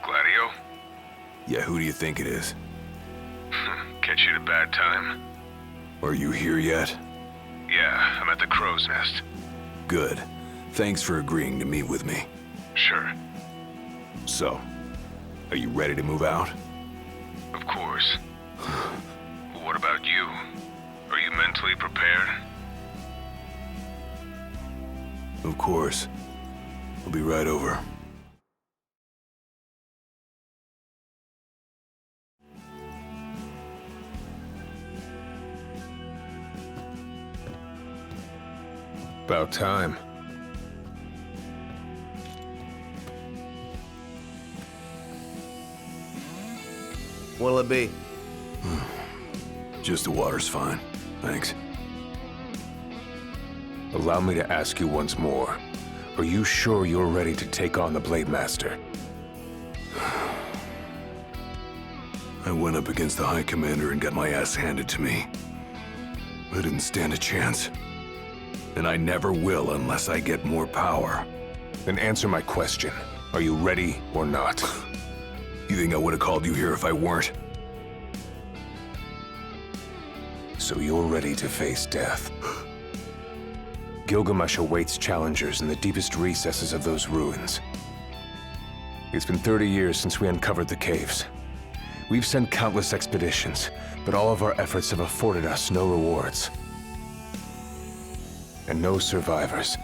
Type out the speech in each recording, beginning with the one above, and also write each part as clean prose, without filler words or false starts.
Gladio? Yeah, who do you think it is? Catch you at a bad time. Are you here yet? Yeah, I'm at the Crow's Nest. Good. Thanks for agreeing to meet with me. Sure. So, are you ready to move out? Of course. What about you? Are you mentally prepared? Of course. I'll be right over. About time. What'll it be? Just the water's fine. Thanks. Allow me to ask you once more. Are you sure you're ready to take on the Blade Master? I went up against the High Commander and got my ass handed to me. I didn't stand a chance. And I never will unless I get more power. Then answer my question. Are you ready or not? You think I would have called you here if I weren't? So you're ready to face death. Gilgamesh awaits challengers in the deepest recesses of those ruins. It's been 30 years since we uncovered the caves. We've sent countless expeditions, but all of our efforts have afforded us no rewards. And no survivors.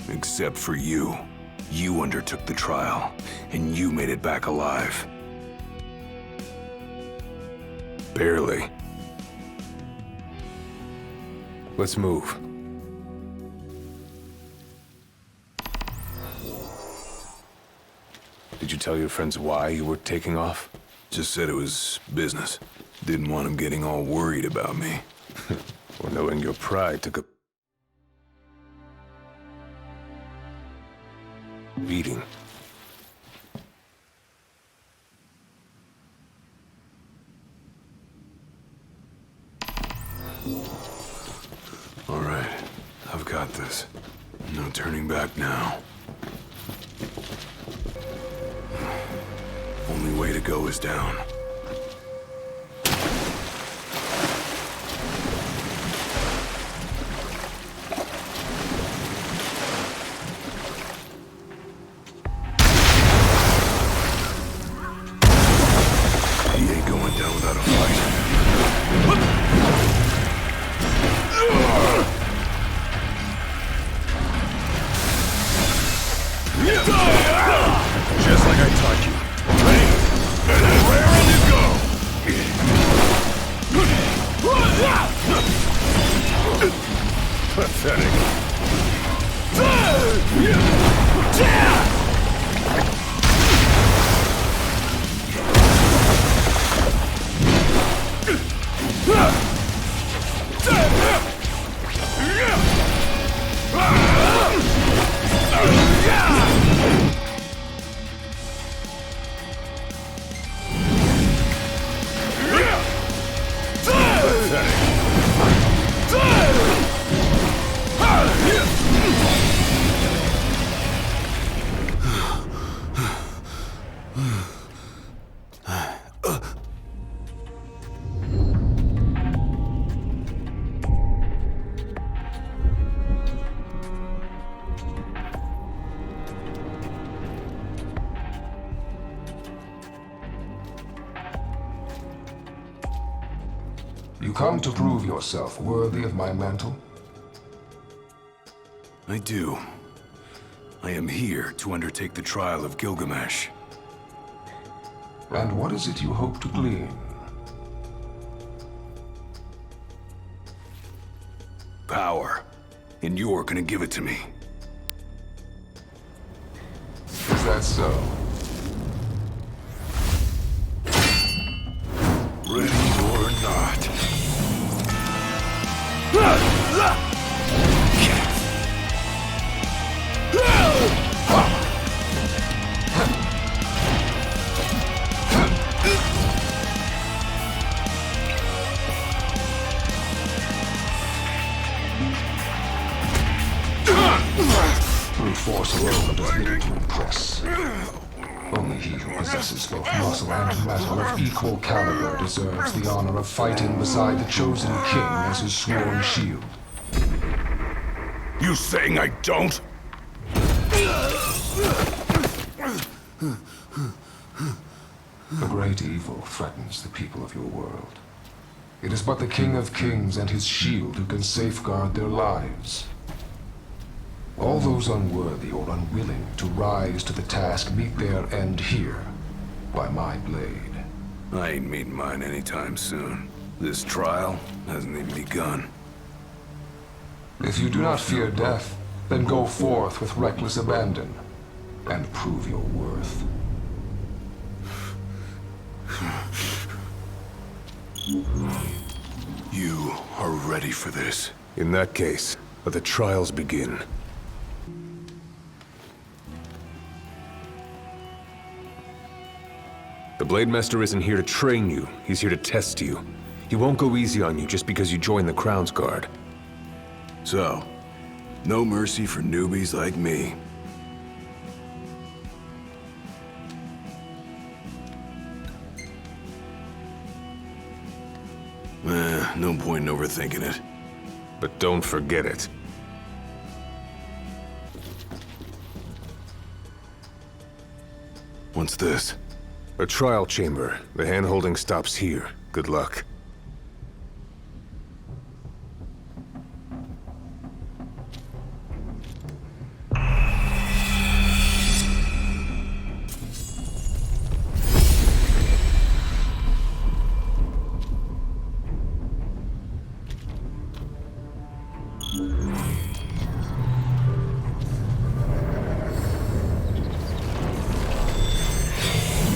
Except for you. You undertook the trial, and you made it back alive. Barely. Let's move. Did you tell your friends why you were taking off? Just said it was business. Didn't want them getting all worried about me. Or knowing your pride took a beating. All right, I've got this. No turning back now. Only way to go is down. He ain't going down without a fight. Just like I taught you. Ready? And raring to go! Pathetic. You come to prove yourself worthy of my mantle? I do. I am here to undertake the trial of Gilgamesh. And what is it you hope to glean? Power. And you're gonna give it to me. Is that so? Ready or not. Brute force alone does little to impress. Only he who possesses both muscle and metal of equal caliber deserves the honor of fighting beside the chosen king as his sworn shield. You saying I don't? A great evil threatens the people of your world. It is but the King of Kings and his shield who can safeguard their lives. All those unworthy or unwilling to rise to the task meet their end here, by my blade. I ain't meeting mine anytime soon. This trial hasn't even begun. If you do not fear death, then go forth with reckless abandon, and prove your worth. You are ready for this. In that case, let the trials begin. The Blade Master isn't here to train you, he's here to test you. He won't go easy on you just because you joined the Crown's Guard. So, no mercy for newbies like me. No point in overthinking it. But don't forget it. What's this? A trial chamber. The hand-holding stops here. Good luck.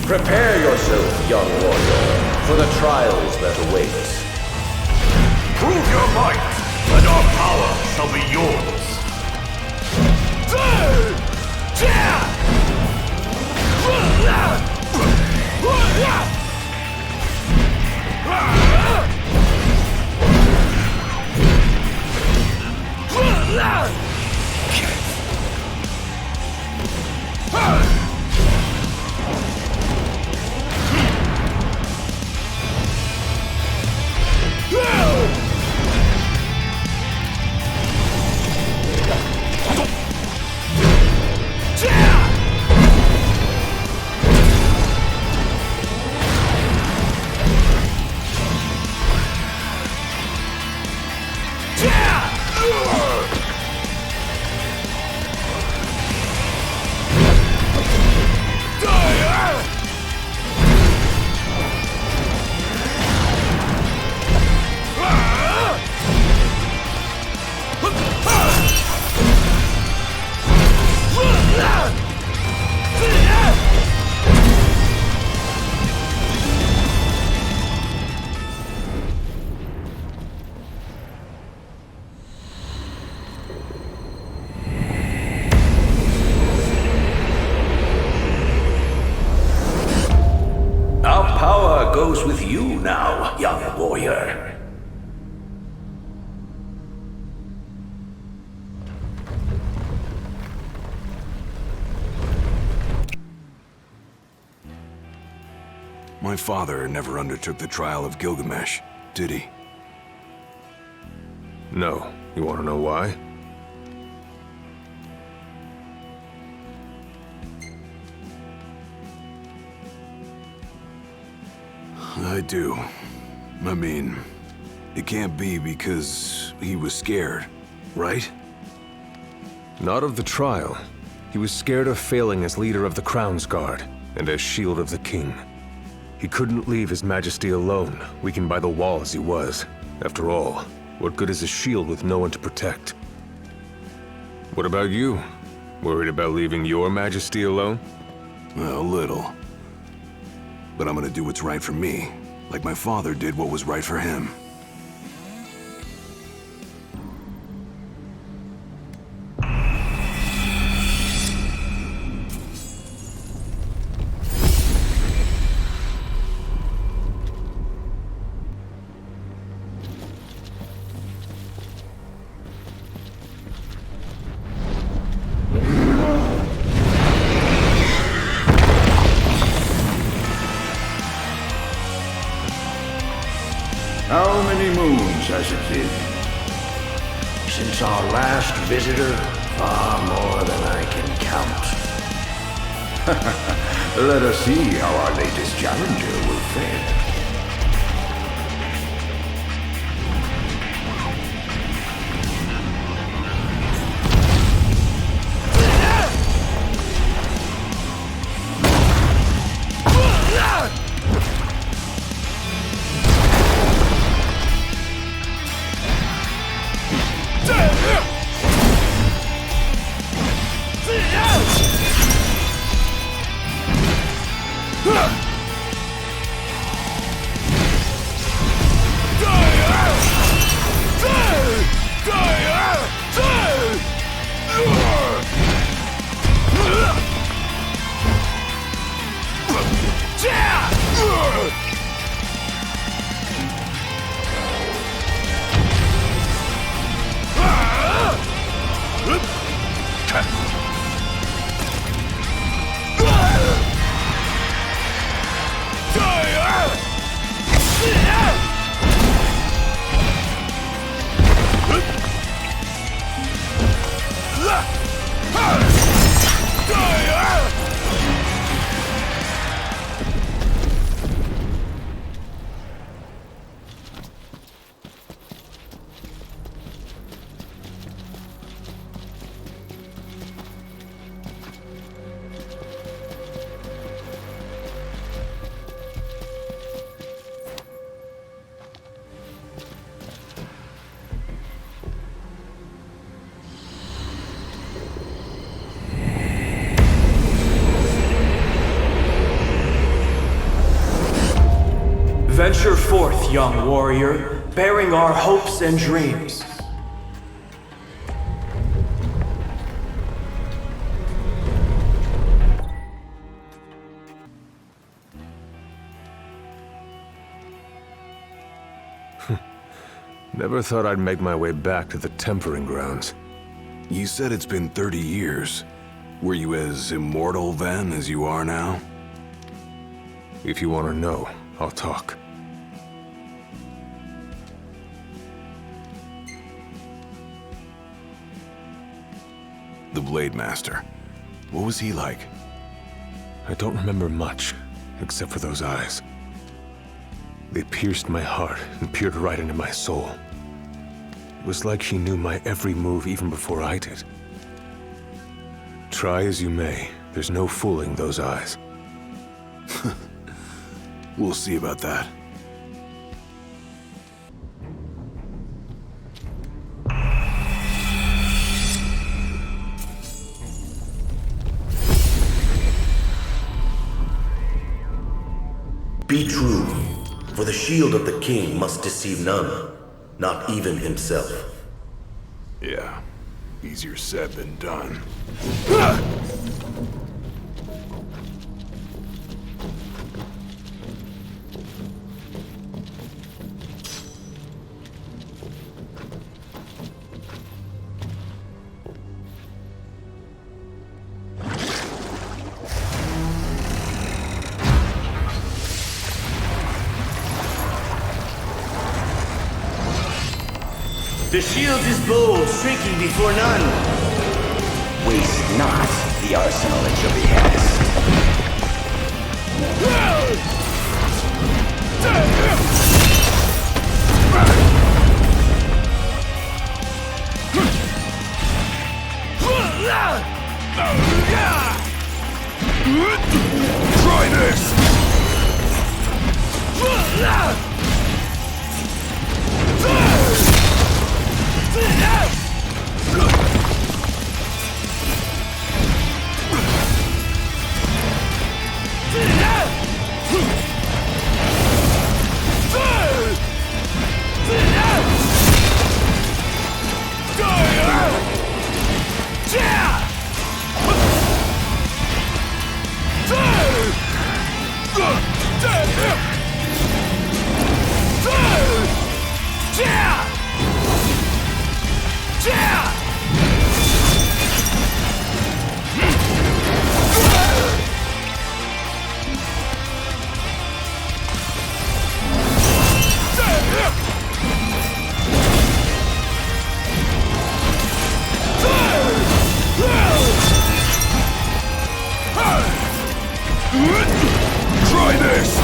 Prepare yourself, young warrior, for the trials that await. Prove your might, and our power shall be yours. Our power goes with you now, young warrior. My father never undertook the trial of Gilgamesh, did he? No. You want to know why? I do. I mean, it can't be because he was scared, right? Not of the trial. He was scared of failing as leader of the Crown's Guard, and as Shield of the King. He couldn't leave His Majesty alone, weakened by the wall as he was. After all, what good is a shield with no one to protect? What about you? Worried about leaving your Majesty alone? Well, a little. But I'm gonna do what's right for me, like my father did what was right for him. been? Since our last visitor, far more than I can count. Let us see how our latest challenger will fare. Venture forth, young warrior, bearing our hopes and dreams. Never thought I'd make my way back to the tempering grounds. You said it's been 30 years. Were you as immortal then as you are now? If you want to know, I'll talk. The Blade Master. What was he like? I don't remember much, except for those eyes. They pierced my heart and peered right into my soul. It was like she knew my every move even before I did. Try as you may, there's no fooling those eyes. We'll see about that. Be true, for the shield of the king must deceive none, not even himself. Yeah, easier said than done. The shield is bold, shrinking before none. Waste not the arsenal at your behest. Try this! Try this!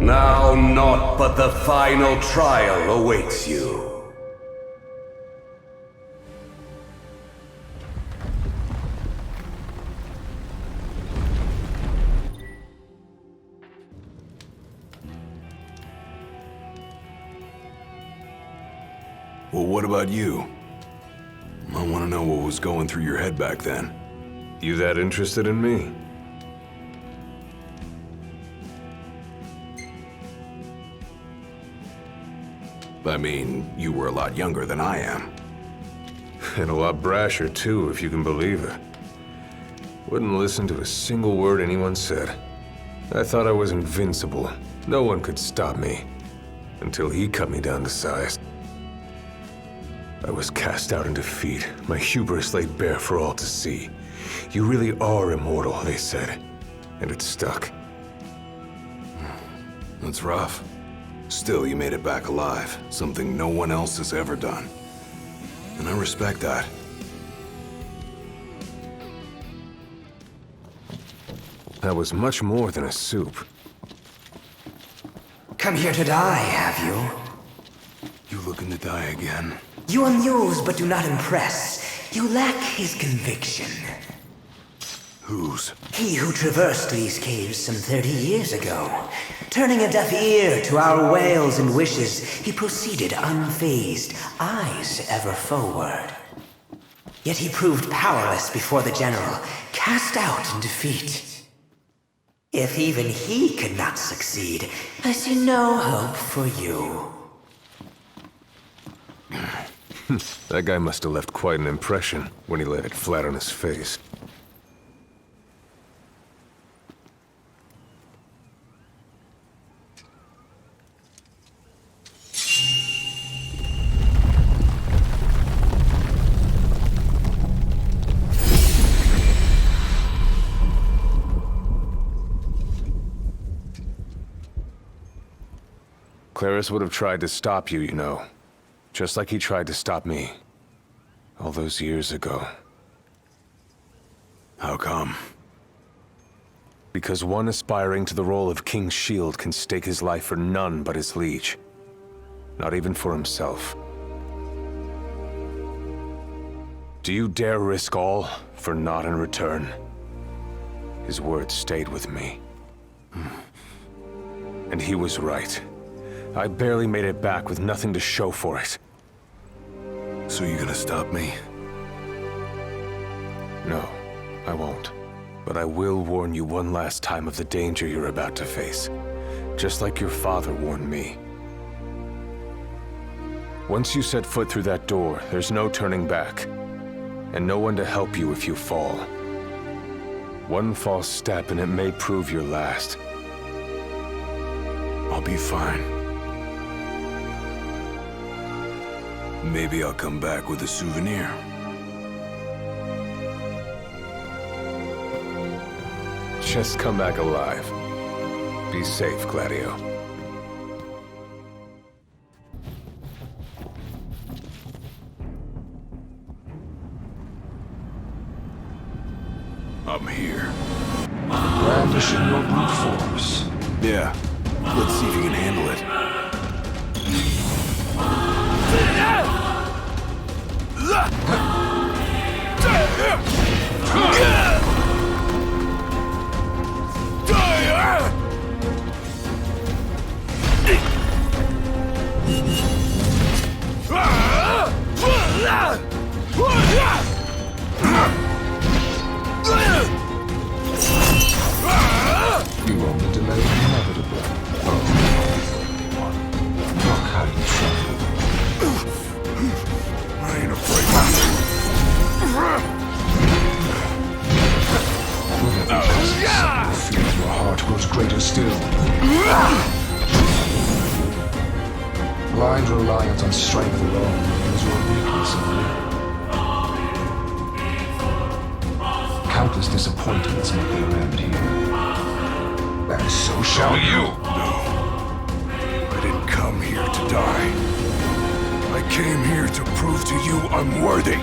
Now naught but the final trial awaits you. Well, what about you? I want to know what was going through your head back then. You that interested in me? I mean, you were a lot younger than I am. And a lot brasher, too, if you can believe it. Wouldn't listen to a single word anyone said. I thought I was invincible. No one could stop me. Until he cut me down to size. I was cast out in defeat, my hubris laid bare for all to see. You really are immortal, they said. And it stuck. That's rough. Still, you made it back alive, something no one else has ever done. And I respect that. That was much more than a soup. Come here to die, have you? You looking to die again? You amuse but do not impress. You lack his conviction. Whose? He who traversed these caves some 30 years ago. Turning a deaf ear to our wails and wishes, he proceeded unfazed, eyes ever forward. Yet he proved powerless before the general, cast out in defeat. If even he could not succeed, I see no hope for you. That guy must have left quite an impression when he laid it flat on his face. Claris would have tried to stop you, you know. Just like he tried to stop me. All those years ago. How come? Because one aspiring to the role of King's Shield can stake his life for none but his liege. Not even for himself. Do you dare risk all for naught in return? His words stayed with me. And he was right. I barely made it back with nothing to show for it. So you gonna stop me? No, I won't. But I will warn you one last time of the danger you're about to face. Just like your father warned me. Once you set foot through that door, there's no turning back. And no one to help you if you fall. One false step and it may prove your last. I'll be fine. Maybe I'll come back with a souvenir. Just come back alive. Be safe, Gladio. I'm here. Brandishing your brute force. Yeah. Let's see if you can handle it. You only delay the inevitable. Look how you tremble. I ain't afraid. The fear of your heart grows greater still. blind reliance on strength alone is your weakness in me. Countless disappointments met their end here. And so shall you! No. I didn't come here to die. I came here to prove to you I'm worthy.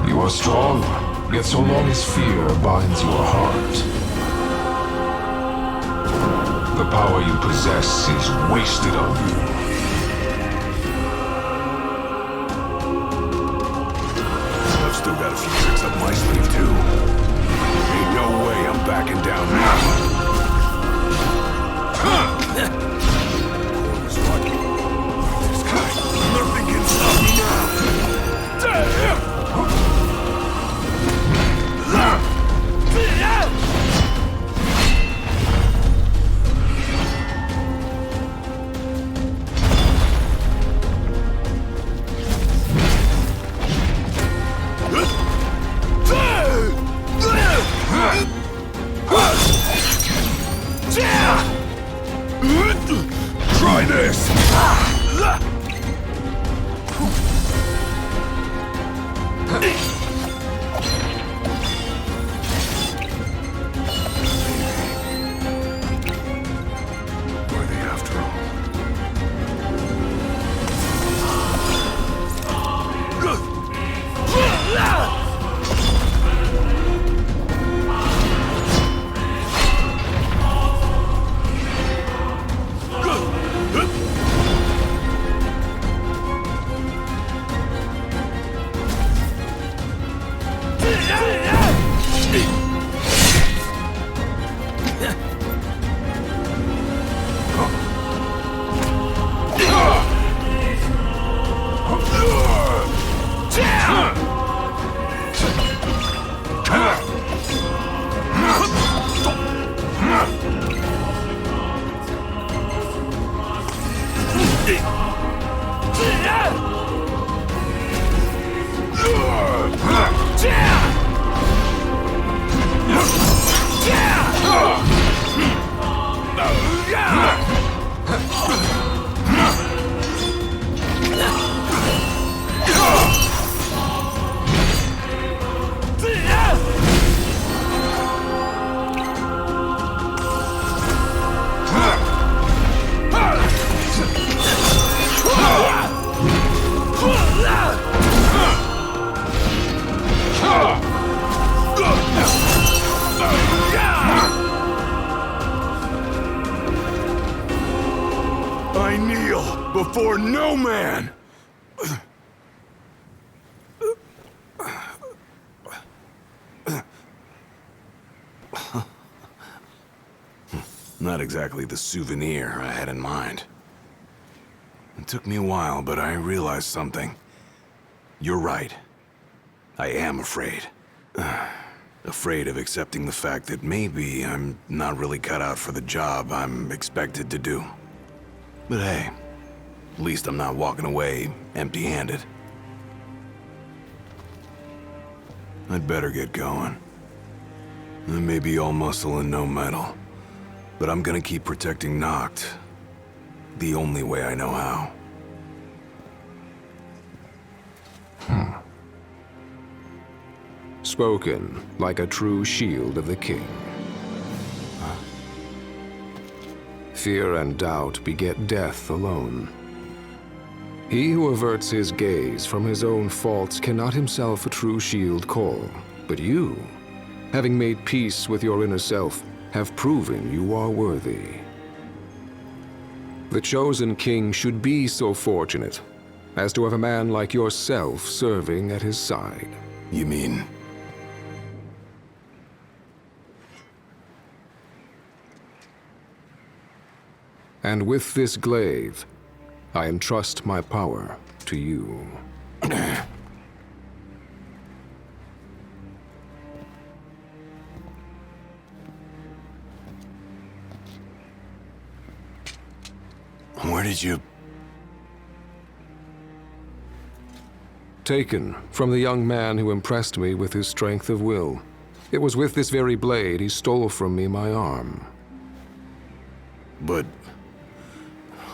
You are strong, yet so long as fear binds your heart, the power you possess is wasted on you. I've still got a few tricks up my sleeve, too. Ain't no way I'm backing down now. Corner's lucky. This guy, nothing can stop me now. Try this! Were they after all? I kneel before no man! Not exactly the souvenir I had in mind. It took me a while, but I realized something. You're right. I am afraid. Afraid of accepting the fact that maybe I'm not really cut out for the job I'm expected to do. But hey, at least I'm not walking away empty-handed. I'd better get going. I may be all muscle and no metal, but I'm gonna keep protecting Noct the only way I know how. Spoken like a true shield of the king. Fear and doubt beget death alone. He who averts his gaze from his own faults cannot himself a true shield call. But you, having made peace with your inner self, have proven you are worthy. The chosen king should be so fortunate as to have a man like yourself serving at his side. You mean... And with this glaive, I entrust my power to you. Where did you... Taken from the young man who impressed me with his strength of will. It was with this very blade he stole from me my arm. But...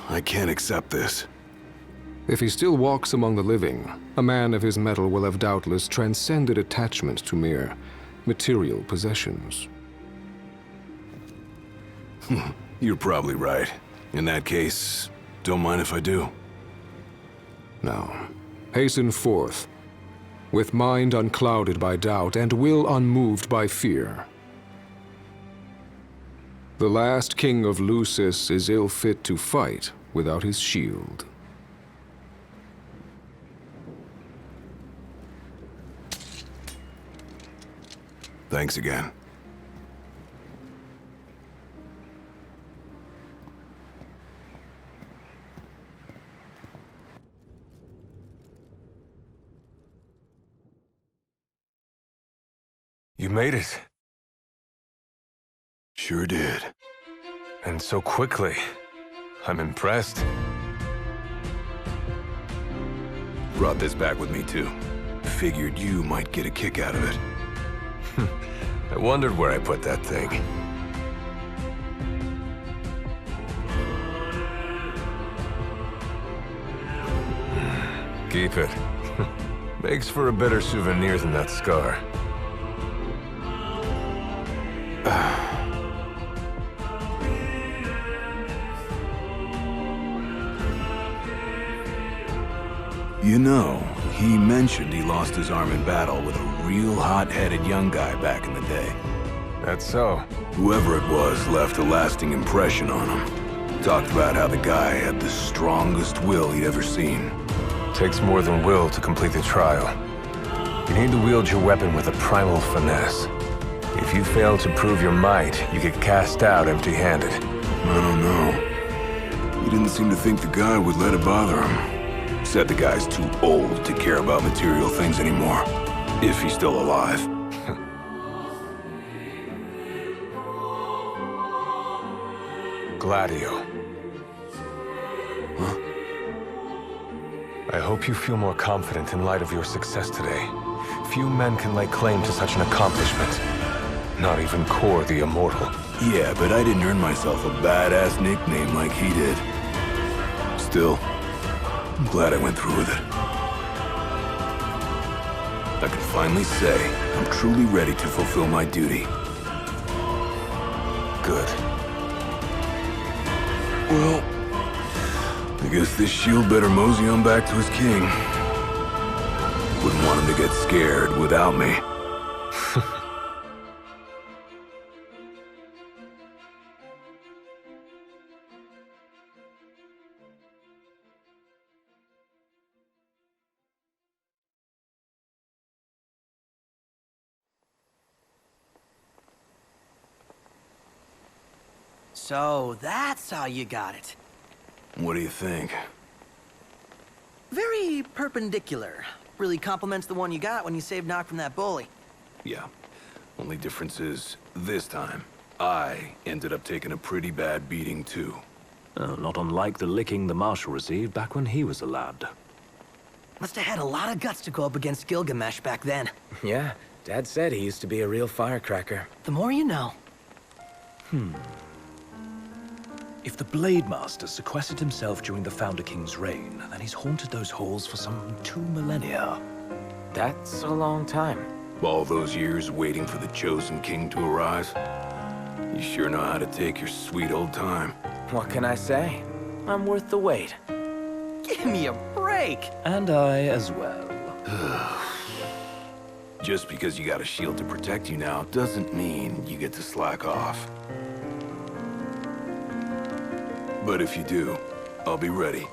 I can't accept this. If he still walks among the living, a man of his mettle will have doubtless transcended attachment to mere material possessions. You're probably right. In that case, don't mind if I do. Now, hasten forth, with mind unclouded by doubt and will unmoved by fear. The last king of Lucis is ill fit to fight without his shield. Thanks again. You made it. Sure did. And so quickly. I'm impressed. Brought this back with me too. Figured you might get a kick out of it. I wondered where I put that thing. Keep it. Makes for a better souvenir than that scar. You know, he mentioned he lost his arm in battle with a real hot-headed young guy back in the day. That's so. Whoever it was left a lasting impression on him. Talked about how the guy had the strongest will he'd ever seen. Takes more than will to complete the trial. You need to wield your weapon with a primal finesse. If you fail to prove your might, you get cast out empty-handed. I don't know. He didn't seem to think the guy would let it bother him. Said the guy's too old to care about material things anymore. If he's still alive. Gladio. Huh? I hope you feel more confident in light of your success today. Few men can lay claim to such an accomplishment. Not even Kor the Immortal. Yeah, but I didn't earn myself a badass nickname like he did. Still, I'm glad I went through with it. I can finally say I'm truly ready to fulfill my duty. Good. Well, I guess this shield better mosey on back to his king. Wouldn't want him to get scared without me. So, that's how you got it. What do you think? Very perpendicular. Really complements the one you got when you saved Nock from that bully. Yeah. Only difference is, this time, I ended up taking a pretty bad beating too. Not unlike the licking the Marshal received back when he was a lad. Must have had a lot of guts to go up against Gilgamesh back then. Yeah, Dad said he used to be a real firecracker. The more you know. If the Blade Master sequestered himself during the Founder King's reign, then he's haunted those halls for some 2 millennia. That's a long time. All those years waiting for the chosen king to arise. You sure know how to take your sweet old time. What can I say? I'm worth the wait. Give me a break! And I as well. Just because you got a shield to protect you now doesn't mean you get to slack off. But if you do, I'll be ready.